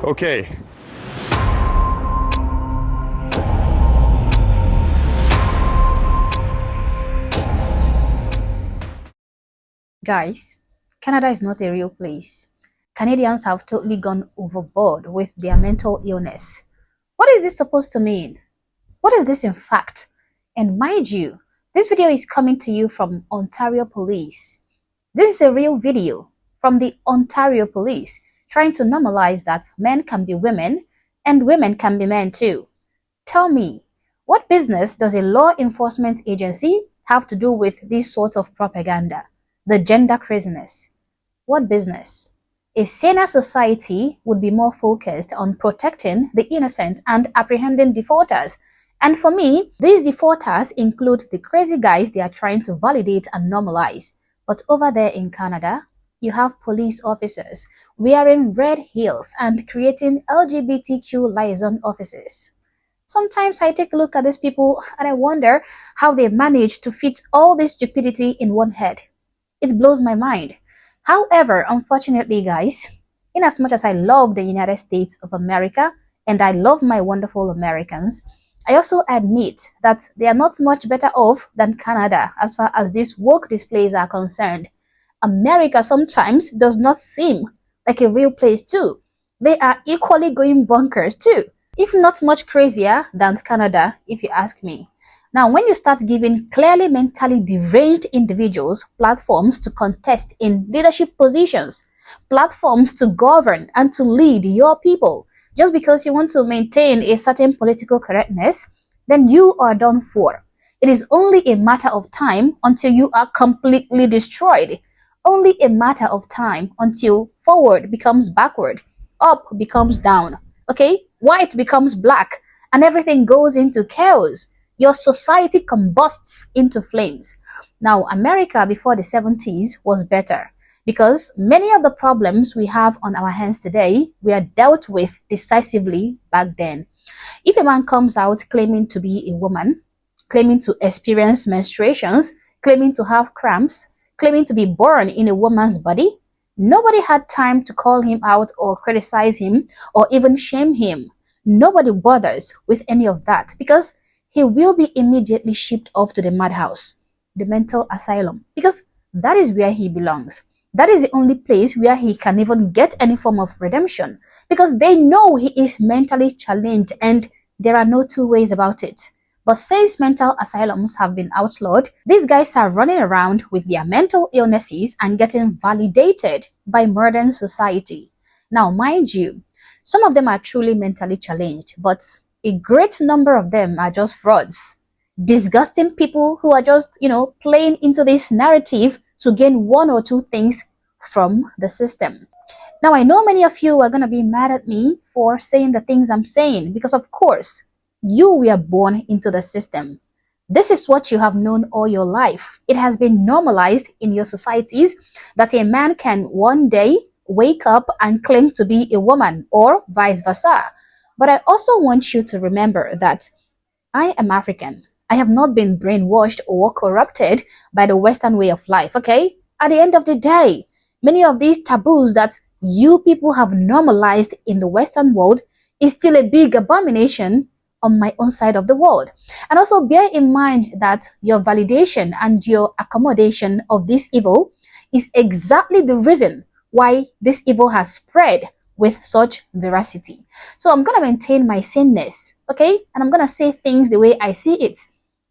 Okay. Guys, Canada is not a real place. Canadians have totally gone overboard with their mental illness. What is this supposed to mean? What is this in fact? And mind you, this video is coming to you from Ontario Police. This is a real video from the Ontario Police trying to normalize that men can be women and women can be men too. Tell me, what business does a law enforcement agency have to do with this sort of propaganda? The gender craziness. What business? A saner society would be more focused on protecting the innocent and apprehending defaulters. And for me, these defaulters include the crazy guys they are trying to validate and normalize. But over there in Canada, you have police officers wearing red heels and creating LGBTQ liaison offices. Sometimes I take a look at these people and I wonder how they manage to fit all this stupidity in one head. It blows my mind. However, unfortunately, guys, in as much as I love the United States of America and I love my wonderful Americans, I also admit that they are not much better off than Canada as far as these woke displays are concerned. America sometimes does not seem like a real place too. They are equally going bonkers too, if not much crazier than Canada, if you ask me. Now, when you start giving clearly mentally deranged individuals platforms to contest in leadership positions, platforms to govern and to lead your people, just because you want to maintain a certain political correctness, then you are done for. It is only a matter of time until you are completely destroyed. Only a matter of time until forward becomes backward, up becomes down, okay? White becomes black, and everything goes into chaos. Your society combusts into flames. Now, America before the 70s was better because many of the problems we have on our hands today were dealt with decisively back then. If a man comes out claiming to be a woman, claiming to experience menstruations, claiming to have cramps, claiming to be born in a woman's body, nobody had time to call him out or criticize him or even shame him. Nobody bothers with any of that because he will be immediately shipped off to the madhouse, the mental asylum, because that is where he belongs. That is the only place where he can even get any form of redemption, because they know he is mentally challenged and there are no two ways about it. But since mental asylums have been outlawed, these guys are running around with their mental illnesses and getting validated by modern society. Now, mind you, some of them are truly mentally challenged, but a great number of them are just frauds, disgusting people who are just, playing into this narrative to gain one or two things from the system. Now, I know many of you are going to be mad at me for saying the things I'm saying because, of course, you were born into the system. This is what you have known all your life. It has been normalized in your societies that a man can one day wake up and claim to be a woman or vice versa. But I also want you to remember that I am African. I have not been brainwashed or corrupted by the Western way of life, okay? At the end of the day, many of these taboos that you people have normalized in the Western world is still a big abomination on my own side of the world. And also bear in mind that your validation and your accommodation of this evil is exactly the reason why this evil has spread with such veracity. So I'm going to maintain my saneness, okay? And I'm going to say things the way I see it.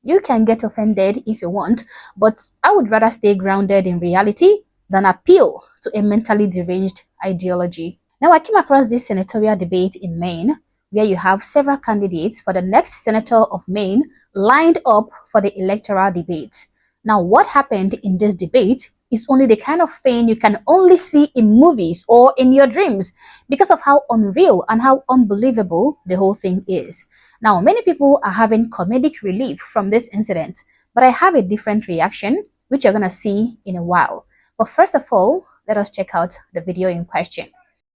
You can get offended if you want, but I would rather stay grounded in reality than appeal to a mentally deranged ideology. Now, I came across this senatorial debate in Maine, where you have several candidates for the next senator of Maine lined up for the electoral debate. Now, what happened in this debate is only the kind of thing you can only see in movies or in your dreams because of how unreal and how unbelievable the whole thing is. Now, many people are having comedic relief from this incident, but I have a different reaction, which you're going to see in a while. But first of all, let us check out the video in question.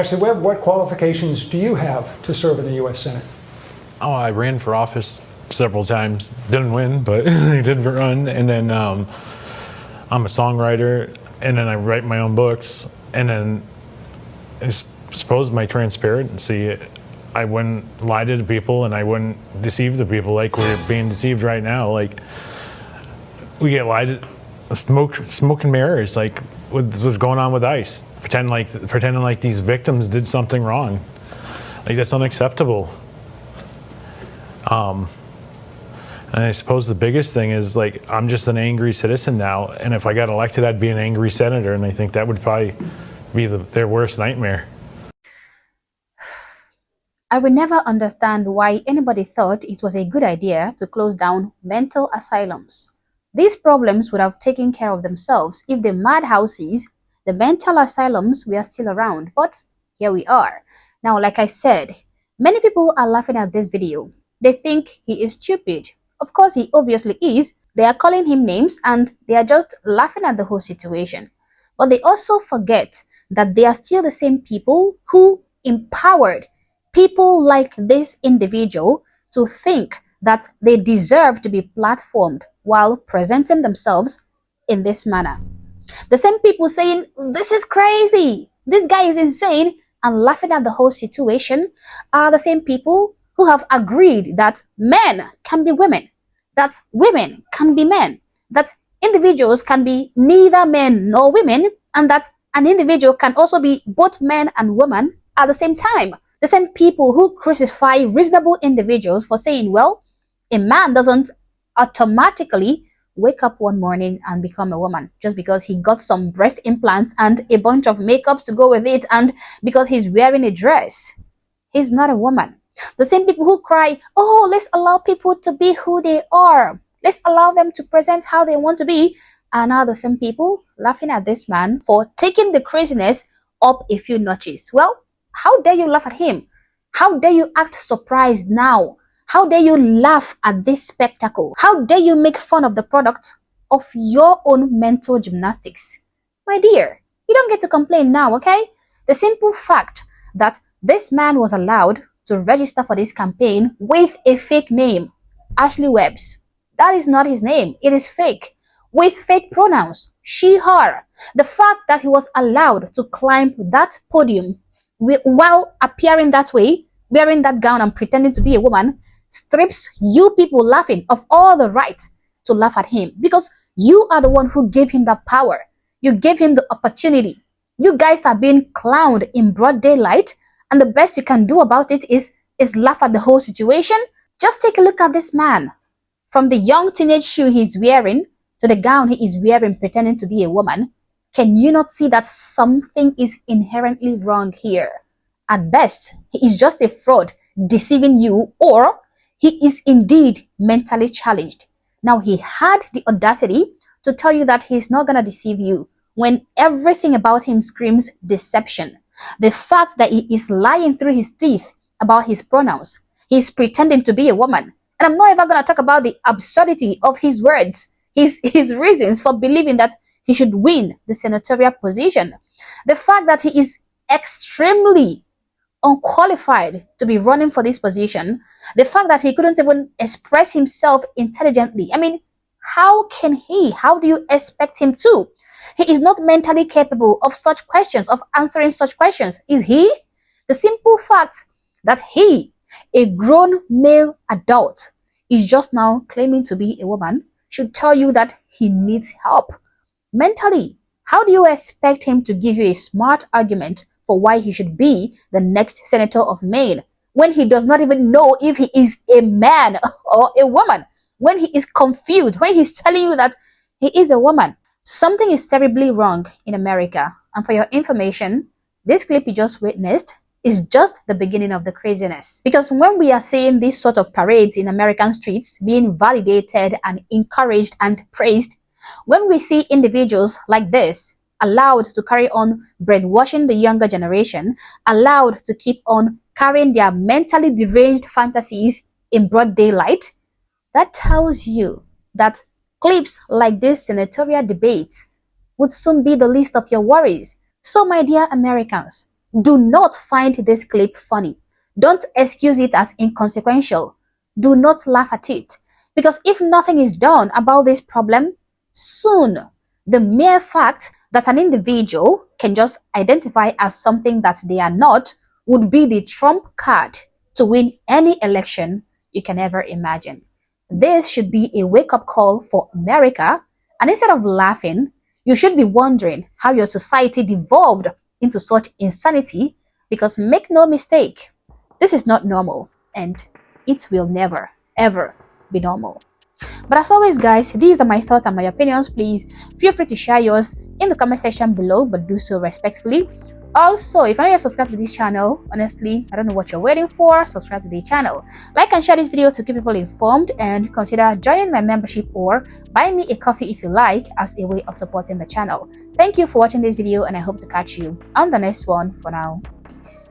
Actually, what qualifications do you have to serve in the U.S. Senate? Oh, I ran for office several times. Didn't win, but I did run. And then I'm a songwriter, and then I write my own books. And then it's suppose my transparency, I wouldn't lie to the people and I wouldn't deceive the people like we're being deceived right now. Like, we get lied to, smoke and mirrors, like what's going on with ICE, pretending like these victims did something wrong. Like, that's unacceptable. And I suppose the biggest thing is, like, I'm just an angry citizen now, and if I got elected, I'd be an angry senator, and I think that would probably be their worst nightmare. I will never understand why anybody thought it was a good idea to close down mental asylums. These problems would have taken care of themselves if the madhouses, the mental asylums, were still around, but here we are. Now, like I said, many people are laughing at this video. They think he is stupid. Of course, he obviously is. They are calling him names and they are just laughing at the whole situation. But they also forget that they are still the same people who empowered people like this individual to think that they deserve to be platformed while presenting themselves in this manner. The same people saying, this is crazy, this guy is insane, and laughing at the whole situation are the same people who have agreed that men can be women, that women can be men, that individuals can be neither men nor women, and that an individual can also be both men and woman at the same time. The same people who crucify reasonable individuals for saying, well, a man doesn't automatically wake up one morning and become a woman just because he got some breast implants and a bunch of makeup to go with it, and because he's wearing a dress. He's not a woman. The same people who cry, oh, let's allow people to be who they are, let's allow them to present how they want to be, are now the same people laughing at this man for taking the craziness up a few notches. Well, how dare you laugh at him? How dare you act surprised now? How dare you laugh at this spectacle? How dare you make fun of the product of your own mental gymnastics? My dear, you don't get to complain now, okay? The simple fact that this man was allowed to register for this campaign with a fake name, Ashley Webbs. That is not his name. It is fake. With fake pronouns, she, her. The fact that he was allowed to climb that podium while appearing that way, wearing that gown and pretending to be a woman, strips you people laughing of all the right to laugh at him, because you are the one who gave him that power. You gave him the opportunity. You guys are being clowned in broad daylight, and the best you can do about it is laugh at the whole situation. Just take a look at this man. From the young teenage shoe he's wearing to the gown he is wearing pretending to be a woman, can you not see that something is inherently wrong here? At best, he is just a fraud deceiving you, or he is indeed mentally challenged. Now, he had the audacity to tell you that he's not going to deceive you when everything about him screams deception. The fact that he is lying through his teeth about his pronouns, he's pretending to be a woman. And I'm not even going to talk about the absurdity of his words, his reasons for believing that he should win the senatorial position. The fact that he is extremely unqualified to be running for this position. The fact that he couldn't even express himself intelligently. I mean, how can he? How do you expect him to? He is not mentally capable of such questions, of answering such questions. Is he? The simple fact that he, a grown male adult, is just now claiming to be a woman should tell you that he needs help. Mentally, how do you expect him to give you a smart argument for why he should be the next senator of Maine when he does not even know if he is a man or a woman? When he is confused, when he's telling you that he is a woman? Something is terribly wrong in America. And for your information, this clip you just witnessed is just the beginning of the craziness. Because when we are seeing these sort of parades in American streets being validated and encouraged and praised, when we see individuals like this allowed to carry on brainwashing the younger generation, allowed to keep on carrying their mentally deranged fantasies in broad daylight, that tells you that clips like this senatorial debates would soon be the least of your worries. So, my dear Americans, do not find this clip funny. Don't excuse it as inconsequential. Do not laugh at it. Because if nothing is done about this problem, soon the mere fact that an individual can just identify as something that they are not would be the trump card to win any election you can ever imagine. This should be a wake-up call for America, and instead of laughing, you should be wondering how your society devolved into such insanity, because make no mistake, this is not normal, and it will never, ever be normal. But as always, guys, these are my thoughts and my opinions. Please feel free to share yours in the comment section below, but do so respectfully. Also, if you're not yet subscribed to this channel, honestly, I don't know what you're waiting for. Subscribe to the channel. Like and share this video to keep people informed, and consider joining my membership or buy me a coffee if you like, as a way of supporting the channel. Thank you for watching this video, and I hope to catch you on the next one. For now, peace.